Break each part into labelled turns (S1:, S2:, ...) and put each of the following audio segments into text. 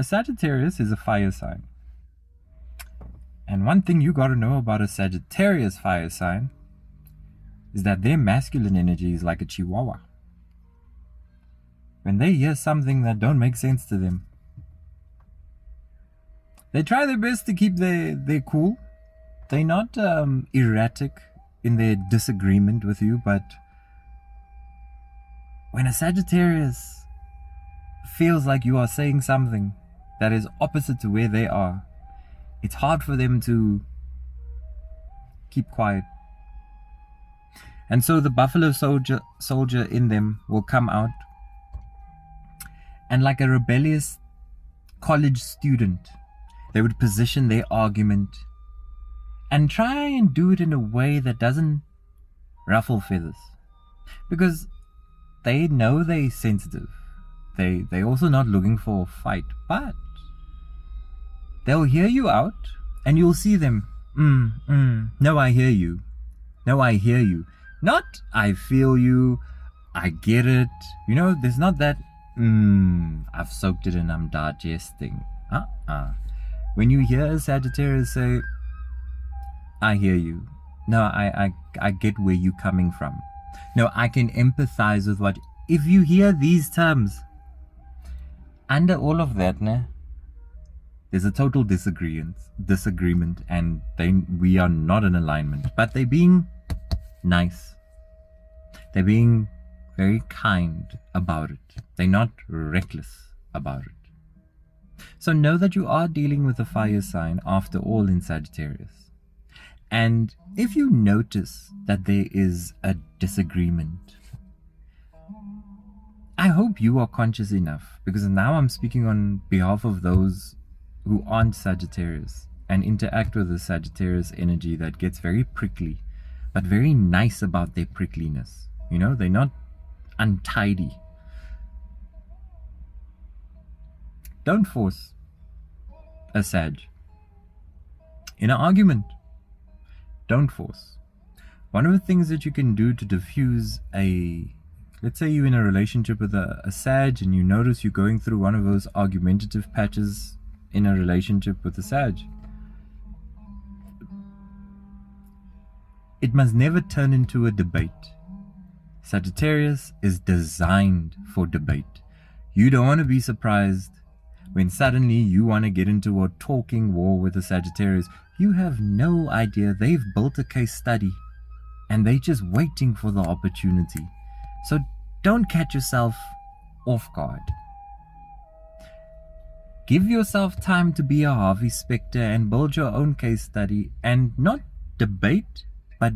S1: A Sagittarius is a fire sign. And one thing you gotta know about a Sagittarius fire sign is that their masculine energy is like a chihuahua. When they hear something that don't make sense to them, they try their best to keep their cool. They're not erratic in their disagreement with you, but when a Sagittarius feels like you are saying something that is opposite to where they are, it's hard for them to keep quiet. And so the buffalo soldier in them will come out, and like a rebellious college student, they would position their argument and try and do it in a way that doesn't ruffle feathers, because they know they're sensitive. They're also not looking for a fight, but they'll hear you out and you'll see them. No, I hear you. No, I hear you. Not, I feel you. I get it. You know, there's not that, I've soaked it and I'm digesting. When you hear a Sagittarius say, I hear you. No, I get where you're coming from. No, I can empathize with what, if you hear these terms, under all of that, there's a total disagreement, and we are not in alignment. But they're being nice. They're being very kind about it. They're not reckless about it. So know that you are dealing with a fire sign after all in Sagittarius. And if you notice that there is a disagreement, I hope you are conscious enough, because now I'm speaking on behalf of those who aren't Sagittarius and interact with the Sagittarius energy that gets very prickly, but very nice about their prickliness. You know, they're not untidy. Don't force a Sag in an argument. Don't force. One of the things that you can do to diffuse let's say you're in a relationship with a Sag and you notice you're going through one of those argumentative patches in a relationship with a Sag. It must never turn into a debate. Sagittarius is designed for debate. You don't want to be surprised when suddenly you want to get into a talking war with a Sagittarius. You have no idea. They've built a case study and they're just waiting for the opportunity. So don't catch yourself off guard. Give yourself time to be a Harvey Specter and build your own case study, and not debate, but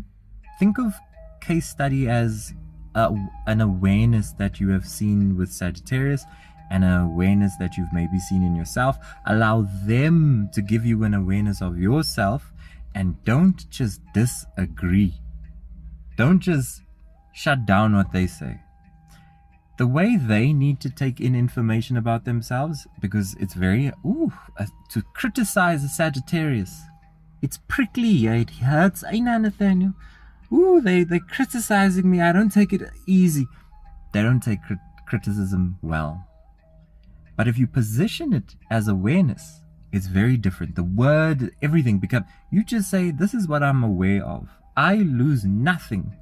S1: think of case study as an awareness that you have seen with Sagittarius and an awareness that you've maybe seen in yourself. Allow them to give you an awareness of yourself, and don't just disagree. Don't just shut down what they say. The way they need to take in information about themselves, because it's very, to criticize a Sagittarius, it's prickly, it hurts. Nathaniel. They're criticizing me. I don't take it easy. They don't take criticism well. But if you position it as awareness, it's very different. The word, everything you just say, this is what I'm aware of. I lose nothing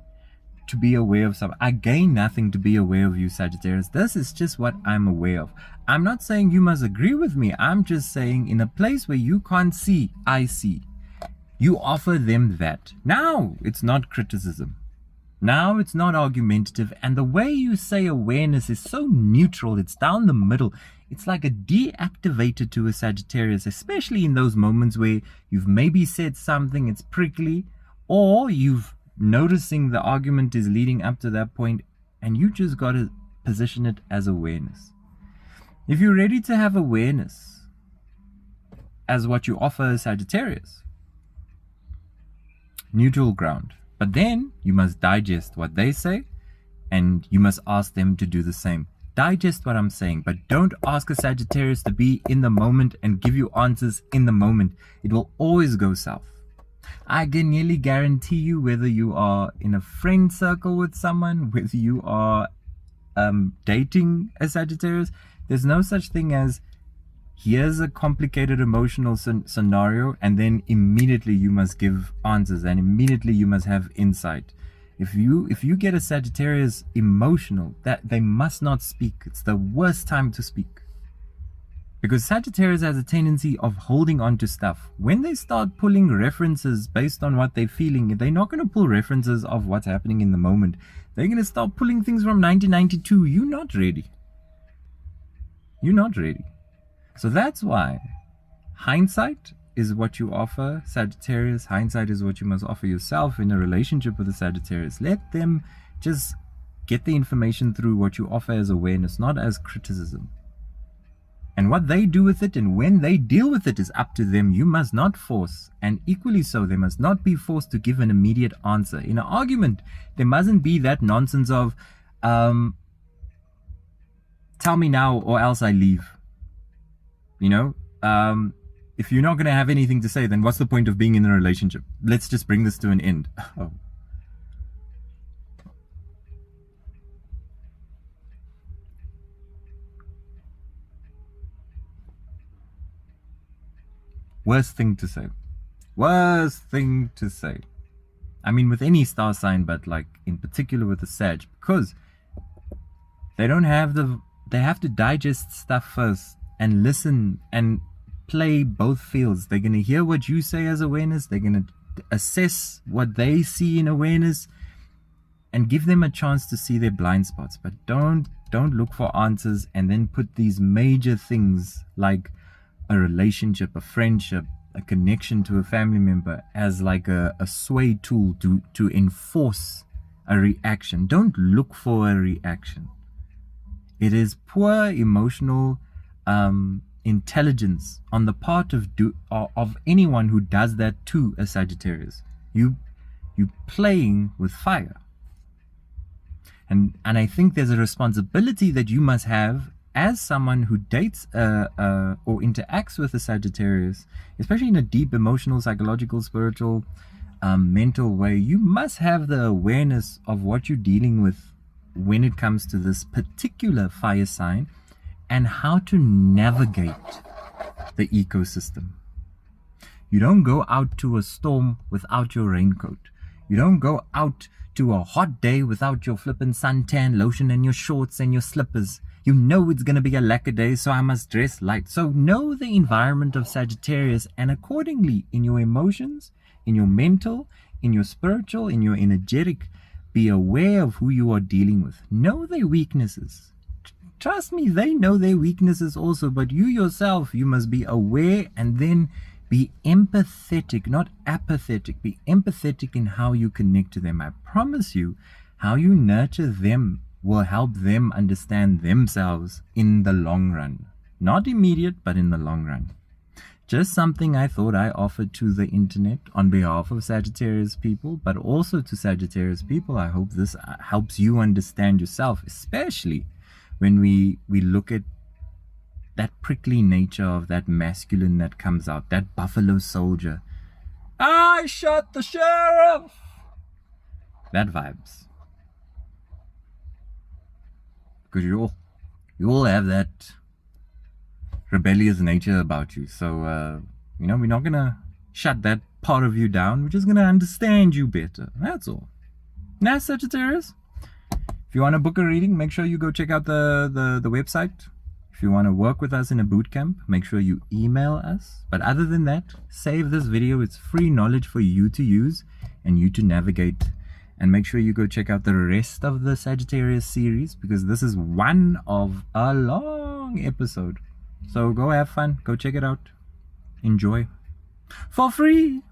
S1: to be aware of something. I gain nothing to be aware of you, Sagittarius. This is just what I'm aware of. I'm not saying you must agree with me. I'm just saying in a place where you can't see, I see. You offer them that. Now it's not criticism. Now it's not argumentative. And the way you say awareness is so neutral. It's down the middle. It's like a deactivated to a Sagittarius, especially in those moments where you've maybe said something, it's prickly, or you've noticing the argument is leading up to that point, and you just got to position it as awareness. If you're ready to have awareness as what you offer as Sagittarius, neutral ground. But then you must digest what they say, and you must ask them to do the same. Digest what I'm saying, but don't ask a Sagittarius to be in the moment and give you answers in the moment. It will always go south. I can nearly guarantee you, whether you are in a friend circle with someone, whether you are dating a Sagittarius, there's no such thing as here's a complicated emotional scenario, and then immediately you must give answers, and immediately you must have insight. If you get a Sagittarius emotional, that they must not speak. It's the worst time to speak. Because Sagittarius has a tendency of holding on to stuff. When they start pulling references based on what they're feeling, they're not going to pull references of what's happening in the moment. They're going to start pulling things from 1992. You're not ready. You're not ready. So that's why hindsight is what you offer Sagittarius. Hindsight is what you must offer yourself in a relationship with a Sagittarius. Let them just get the information through what you offer as awareness, not as criticism. And what they do with it and when they deal with it is up to them. You must not force, and equally so, they must not be forced to give an immediate answer. In an argument, there mustn't be that nonsense of, tell me now or else I leave. You know, if you're not going to have anything to say, then what's the point of being in a relationship? Let's just bring this to an end. Oh. Worst thing to say. Worst thing to say. I mean, with any star sign, but like in particular with the Sag, because they don't have they have to digest stuff first and listen and play both fields. They're going to hear what you say as awareness. They're going to assess what they see in awareness and give them a chance to see their blind spots. But don't look for answers and then put these major things like a relationship, a friendship, a connection to a family member as like a sway tool to enforce a reaction. Don't look for a reaction. It is poor emotional intelligence on the part of anyone who does that to a Sagittarius. You playing with fire. And I think there's a responsibility that you must have as someone who dates or interacts with a Sagittarius, especially in a deep emotional, psychological, spiritual, mental way. You must have the awareness of what you're dealing with when it comes to this particular fire sign and how to navigate the ecosystem. You don't go out to a storm without your raincoat. You don't go out to a hot day without your flippin' suntan lotion and your shorts and your slippers. You know it's going to be a lacquer day, so I must dress light. So know the environment of Sagittarius, and accordingly, in your emotions, in your mental, in your spiritual, in your energetic, be aware of who you are dealing with. Know their weaknesses. Trust me, they know their weaknesses also, but you yourself, you must be aware and then be empathetic, not apathetic. Be empathetic in how you connect to them. I promise you, how you nurture them will help them understand themselves in the long run. Not immediate, but in the long run. Just something I thought I offered to the internet on behalf of Sagittarius people, but also to Sagittarius people. I hope this helps you understand yourself, especially when we look at that prickly nature of that masculine that comes out, that buffalo soldier. I shot the sheriff! That vibes. Because you all have that rebellious nature about you. So, we're not going to shut that part of you down. We're just going to understand you better. That's all. Now, Sagittarius, if you want to book a reading, make sure you go check out the website. If you want to work with us in a boot camp, make sure you email us. But other than that, save this video. It's free knowledge for you to use and you to navigate. And make sure you go check out the rest of the Sagittarius series, because this is one of a long episode. So go have fun. Go check it out. Enjoy. For free.